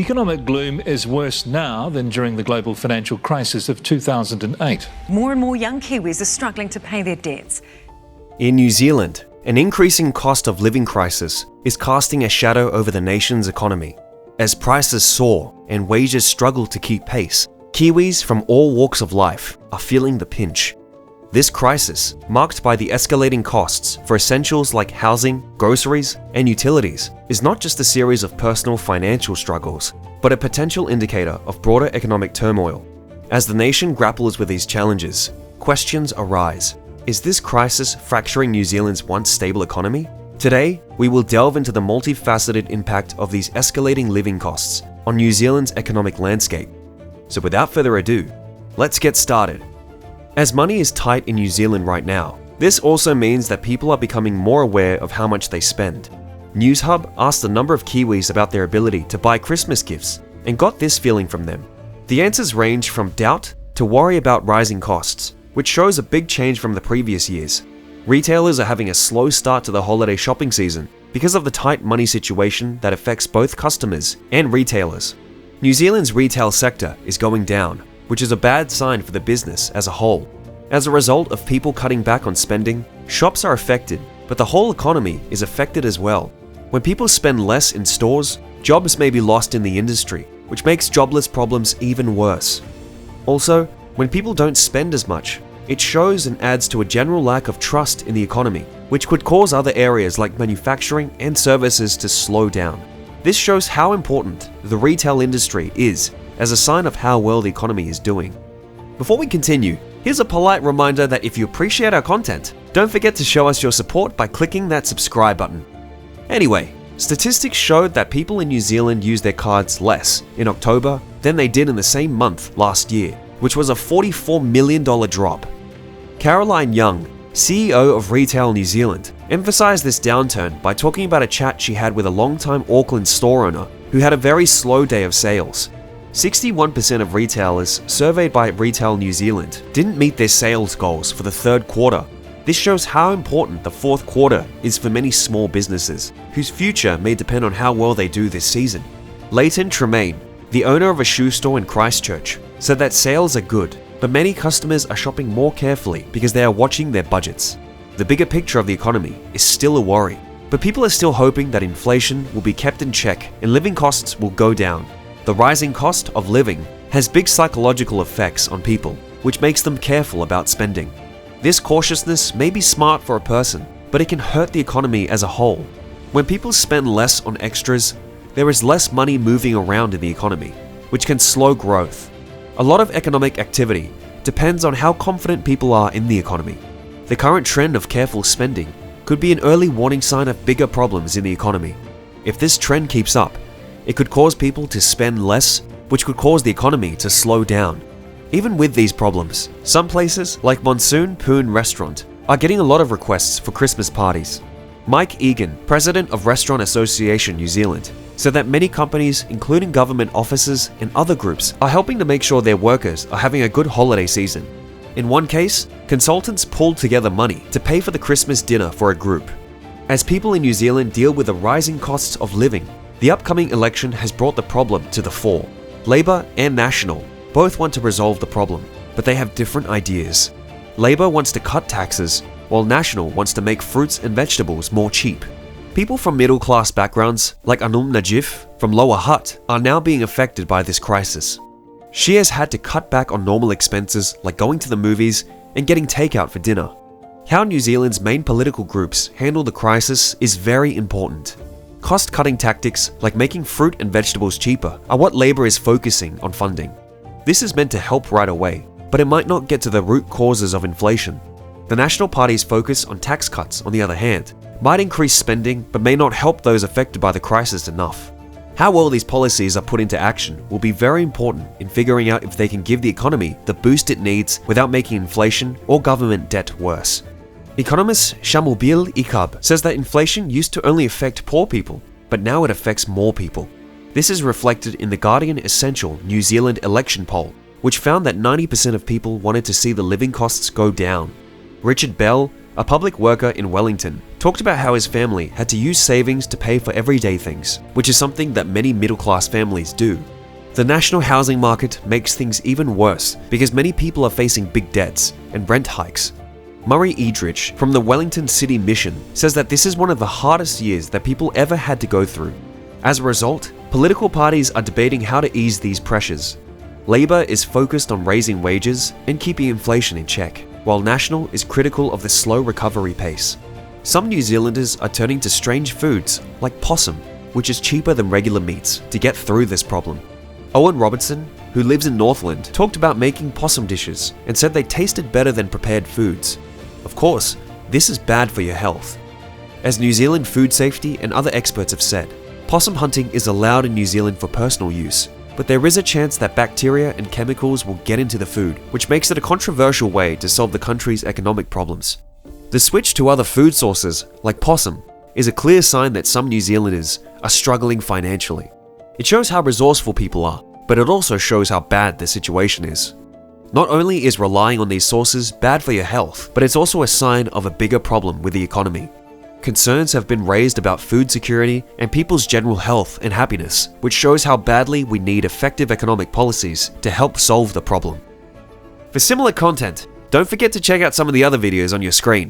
Economic gloom is worse now than during the global financial crisis of 2008. More and more young Kiwis are struggling to pay their debts. In New Zealand, an increasing cost of living crisis is casting a shadow over the nation's economy. As prices soar and wages struggle to keep pace, Kiwis from all walks of life are feeling the pinch. This crisis, marked by the escalating costs for essentials like housing, groceries, and utilities, is not just a series of personal financial struggles, but a potential indicator of broader economic turmoil. As the nation grapples with these challenges, questions arise. Is this crisis fracturing New Zealand's once stable economy? Today, we will delve into the multifaceted impact of these escalating living costs on New Zealand's economic landscape. So without further ado, let's get started. As money is tight in New Zealand right now, this also means that people are becoming more aware of how much they spend. NewsHub asked a number of Kiwis about their ability to buy Christmas gifts and got this feeling from them. The answers range from doubt to worry about rising costs, which shows a big change from the previous years. Retailers are having a slow start to the holiday shopping season because of the tight money situation that affects both customers and retailers. New Zealand's retail sector is going down, which is a bad sign for the business as a whole. As a result of people cutting back on spending, shops are affected, but the whole economy is affected as well. When people spend less in stores, jobs may be lost in the industry, which makes jobless problems even worse. Also, when people don't spend as much, it shows and adds to a general lack of trust in the economy, which could cause other areas like manufacturing and services to slow down. This shows how important the retail industry is as a sign of how well the economy is doing. Before we continue, here's a polite reminder that if you appreciate our content, don't forget to show us your support by clicking that subscribe button. Anyway, statistics showed that people in New Zealand used their cards less in October than they did in the same month last year, which was a $44 million drop. Caroline Young, CEO of Retail New Zealand, emphasized this downturn by talking about a chat she had with a long-time Auckland store owner who had a very slow day of sales. 61% of retailers surveyed by Retail New Zealand didn't meet their sales goals for the third quarter. This shows how important the fourth quarter is for many small businesses, whose future may depend on how well they do this season. Leighton Tremaine, the owner of a shoe store in Christchurch, said that sales are good, but many customers are shopping more carefully because they are watching their budgets. The bigger picture of the economy is still a worry, but people are still hoping that inflation will be kept in check and living costs will go down. The rising cost of living has big psychological effects on people, which makes them careful about spending. This cautiousness may be smart for a person, but it can hurt the economy as a whole. When people spend less on extras, there is less money moving around in the economy, which can slow growth. A lot of economic activity depends on how confident people are in the economy. The current trend of careful spending could be an early warning sign of bigger problems in the economy. If this trend keeps up, it could cause people to spend less, which could cause the economy to slow down. Even with these problems, some places, like Monsoon Poon Restaurant, are getting a lot of requests for Christmas parties. Mike Egan, president of Restaurant Association New Zealand, said that many companies, including government offices and other groups, are helping to make sure their workers are having a good holiday season. In one case, consultants pulled together money to pay for the Christmas dinner for a group. As people in New Zealand deal with the rising costs of living, the upcoming election has brought the problem to the fore. Labour and National both want to resolve the problem, but they have different ideas. Labour wants to cut taxes, while National wants to make fruits and vegetables more cheap. People from middle-class backgrounds, like Anum Najif from Lower Hutt, are now being affected by this crisis. She has had to cut back on normal expenses like going to the movies and getting takeout for dinner. How New Zealand's main political groups handle the crisis is very important. Cost-cutting tactics like making fruit and vegetables cheaper are what Labour is focusing on funding. This is meant to help right away, but it might not get to the root causes of inflation. The National Party's focus on tax cuts, on the other hand, might increase spending but may not help those affected by the crisis enough. How well these policies are put into action will be very important in figuring out if they can give the economy the boost it needs without making inflation or government debt worse. Economist Shamubil Ikab says that inflation used to only affect poor people, but now it affects more people. This is reflected in the Guardian Essential New Zealand election poll, which found that 90% of people wanted to see the living costs go down. Richard Bell, a public worker in Wellington, talked about how his family had to use savings to pay for everyday things, which is something that many middle-class families do. The national housing market makes things even worse because many people are facing big debts and rent hikes. Murray Edrich from the Wellington City Mission says that this is one of the hardest years that people ever had to go through. As a result, political parties are debating how to ease these pressures. Labour is focused on raising wages and keeping inflation in check, while National is critical of the slow recovery pace. Some New Zealanders are turning to strange foods like possum, which is cheaper than regular meats, to get through this problem. Owen Robertson, who lives in Northland, talked about making possum dishes and said they tasted better than prepared foods. Of course, this is bad for your health. As New Zealand food safety and other experts have said, possum hunting is allowed in New Zealand for personal use, but there is a chance that bacteria and chemicals will get into the food, which makes it a controversial way to solve the country's economic problems. The switch to other food sources, like possum, is a clear sign that some New Zealanders are struggling financially. It shows how resourceful people are, but it also shows how bad the situation is. Not only is relying on these sources bad for your health, but it's also a sign of a bigger problem with the economy. Concerns have been raised about food security and people's general health and happiness, which shows how badly we need effective economic policies to help solve the problem. For similar content, don't forget to check out some of the other videos on your screen.